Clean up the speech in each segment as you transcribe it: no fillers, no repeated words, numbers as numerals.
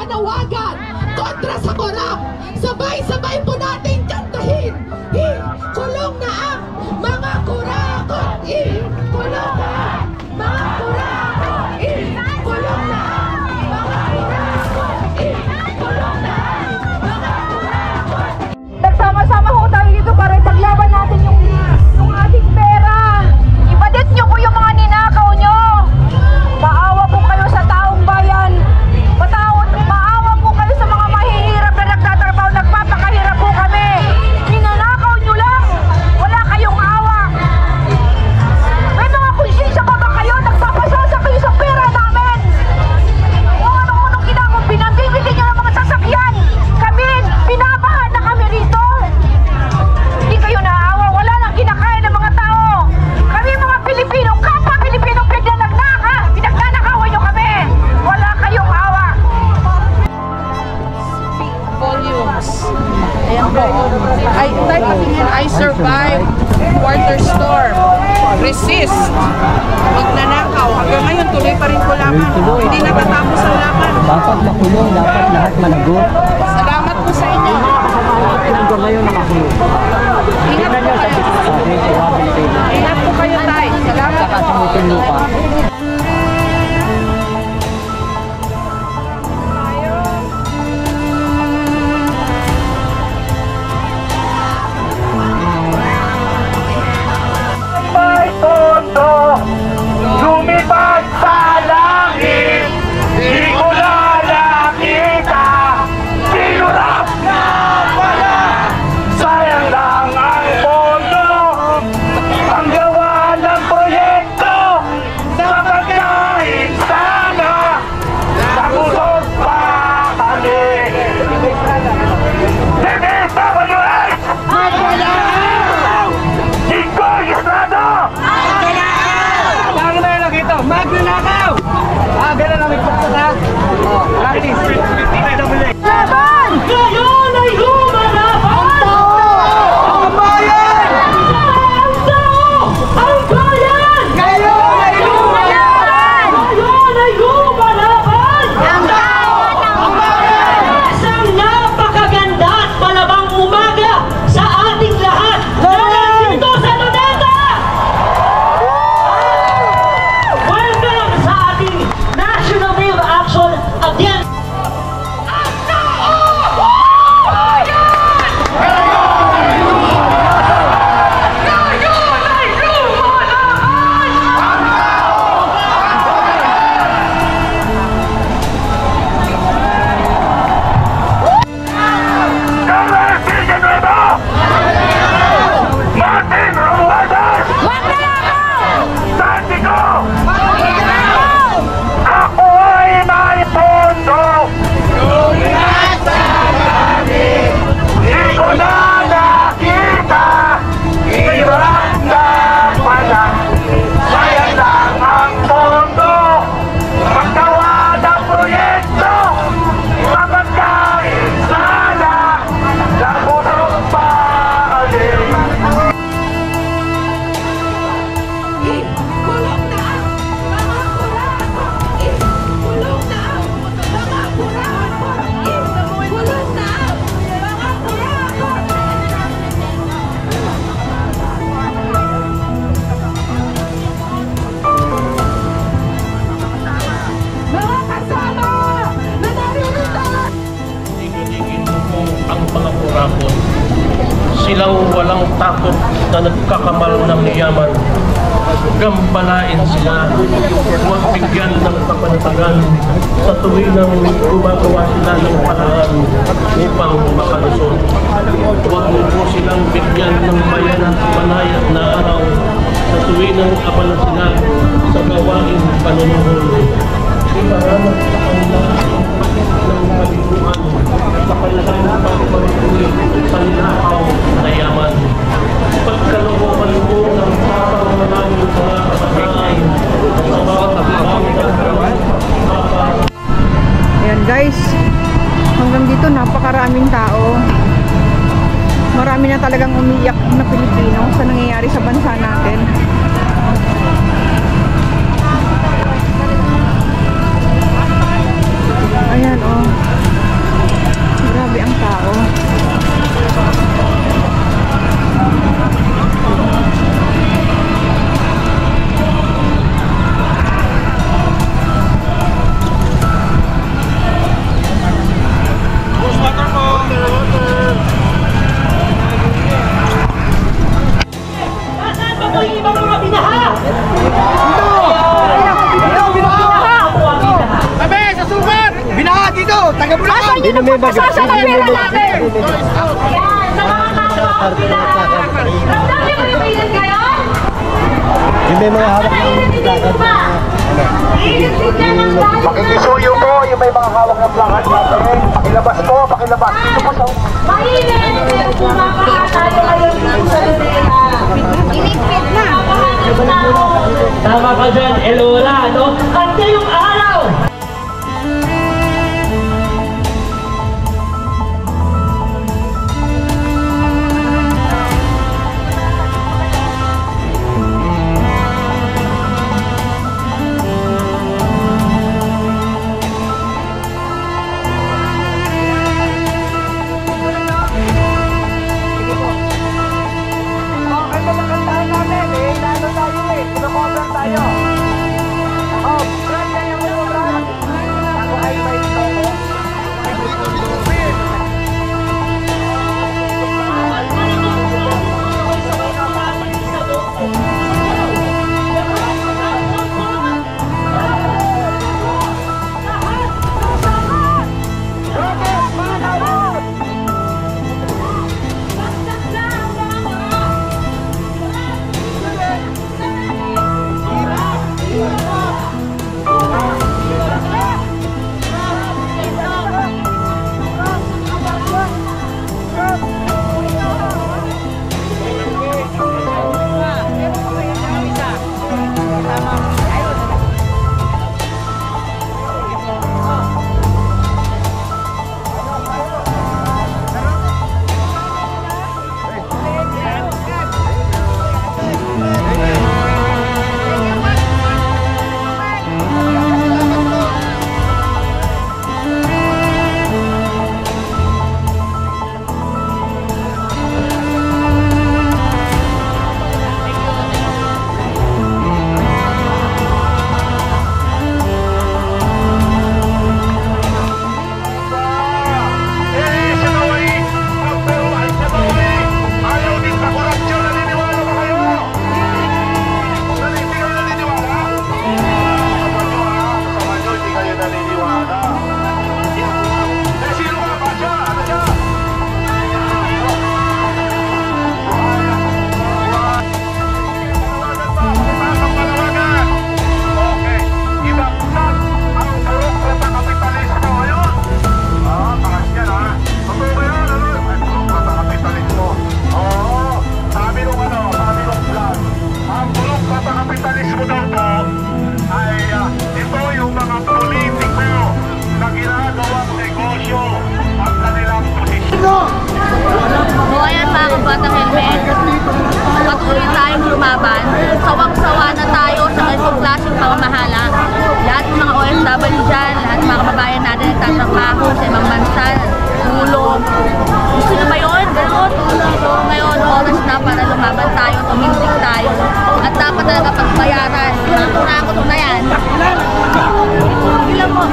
panawagan kontra sa korap. Sabay-sabay po natin kantahin. Kulong na ang mga kurakot. Kulong na ang mga kurakot. Kulong na ang mga kurakot. Kulong na ang mga kurakot. Nagsama-sama ho tayo dito para ipaglaban natin yung ating pera. Ibalik nyo po yung mga ninakaw nyo. Maawa po kayo sa taong bayan. Maawa po kayo sa mga mahihirap na nagtatrabaho. Nagpapakahirap po kami. Ninanakaw nyo lang. Wala kayong awa. May mga konsensya pa ba kayo? Nagpapasasa kayo sa pera namin. Kung anong ginagawa, pinambibitin nyo ng mga sasakyan. Kami, pinabahan na kami rito. Hindi kayo naawa. Wala nang kinakain ng mga tao. Kami mga Pilipino, kapwa Pilipino, pinagnanakawan nyo kami. Wala kayong awa. Volumes. Ayan po. I survived water storm. Resist. Magnanakaw. Hanggang ngayon, tuloy pa rin po laban. Hindi natatapos ang laban. Dapat makulong, dapat lahat managot. Salamat po sa inyo. Hanggang ngayon nakakulong. Ingat po kayo. Ingat po kayo, Tay. Salamat po. Kakasamutin lupa. May tondo, lumipad sa langit, di ko na nakita, sinurap na pala, sayang lang ang pondo, ang gawa ng proyekto, sa pagkain sana, nagusog pa kami. DPWH! Chico Estrada! Lagi na yung nakita, magnanakaw! Ganun lang may pagkat ha? Practice! Laban! Ngayon ay lumalaban! Ang bayan! Ang tao! Ang bayan! Ngayon ay lumalaban! Ngayon ay lumalaban! Ang tao! Ang bayan! Isang napakaganda at malabang umaga sa ating lahat na nandito sa Luneta! Welcome sa ating National Day of Action against ang tao! Bayan! Ngayon ay lumalaban! Carlos Villanueva! Martin Romualdez! Santiago! Ako ay may pondo! Lumipat sa langit! Di ko na nakita! Iwan na pala! Sayang lang ang pondo! Maggawa ng proyekto! Sa pagkain sana! Nagusog pa kami! Kulong na ang mga kurakot! Kulong na ang mga kurakot! Kulong na ang mga kurakot! Mga kasama na naririto! Tingin mo po ang mga kurakot. Silang walang takot na nagkakamal ng yaman. Gambalain sila. Huwag bigyan ng kapanatagan sa tuwinang gumagawa sila ng paraan upang makalusot. Huwag mo po silang bigyan ng bayan at panayat na araw sa tuwinang abala sila sa gawain panunuhol. Iparamat sa kanila ng paliguan sa kanilang pagpapatuloy sa ninakaw na yaman. Pagkalooban mo ng tapang maraming mga kabataan sa bawat Ayan guys, hanggang dito napakaraming tao. Marami na talagang umiyak na Pilipino sa nangyayari sa bansa natin. Ayan oh. ang tao. Asan yun ang pagpasasa ng pera natin? Yan, sa mga kapwa binaha. Ramdam niyo kayo mainit ngayon? Yung may mga hawak ng plakad na Makikisuyo po yung may mga hawak ng plakad natin. Pakilabas po, pakilabas. Dito po sa... Mainit! Kumakaha tayo ngayon sa Lorena. Iligpit na. Tama ka dyan, Elora, no? Kanya yung araw! So ayan mga kabatang helmet, patuloy tayong lumaban. Sawang-sawa na tayo sa ganitong klaseng pamamahala. Lahat ng mga OFW dyan, lahat ng mga kababayan natin nagtatrabaho sa ibang bansa, tulong. Gusto nyo ba yun? Ganun. So ngayon, oras na para lumaban tayo, tumindig tayo. At dapat talaga pagbayaran. Mga kurakot na yan. Ilan mo?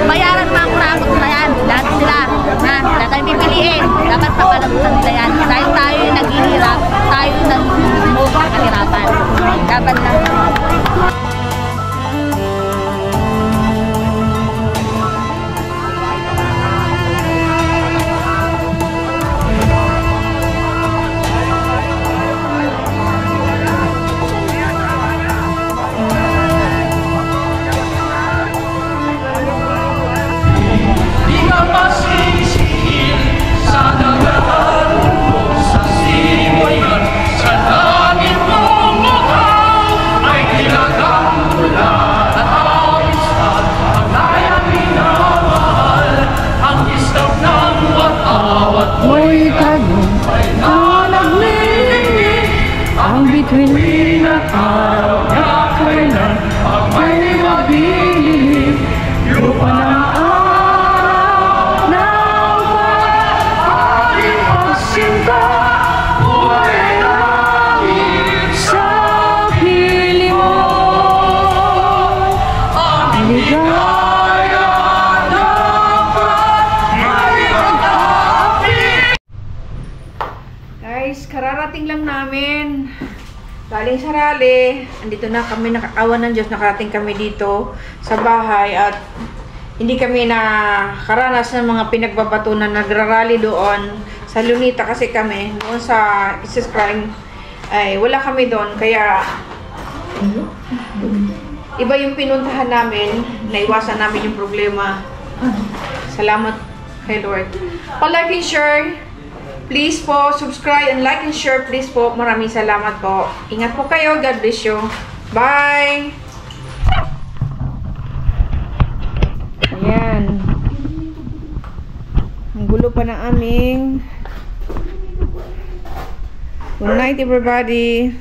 Bayaran mga kurakot na yan. Lahat sila. Wala tayong pipiliin. Dapat papalagutan nila yan. Dahil tayo yung naghihirap, tayo yung nag-move sa kahirapan. Dapat lang. Mo'y tanong na naglilingin ang bituin ng araw na kailan ang may mabilis lupa ng araw guys, kararating lang namin. Galing sa rally. Andito na kami, nakakawan ng Diyos, nakarating kami dito sa bahay at hindi kami nakaranas ng mga pinagbabatunan. Nagrarally doon sa Lunita kasi kami. Doon sa Jesus Crime ay wala kami doon. Kaya iba yung pinuntahan namin. Naiwasan namin yung problema. Salamat kay Lord. Pa-like and share. Please po, subscribe and like and share. Please po, maraming salamat po. Ingat po kayo. God bless you. Bye! Ayan. Ang gulo pa ng aming. Good night, everybody.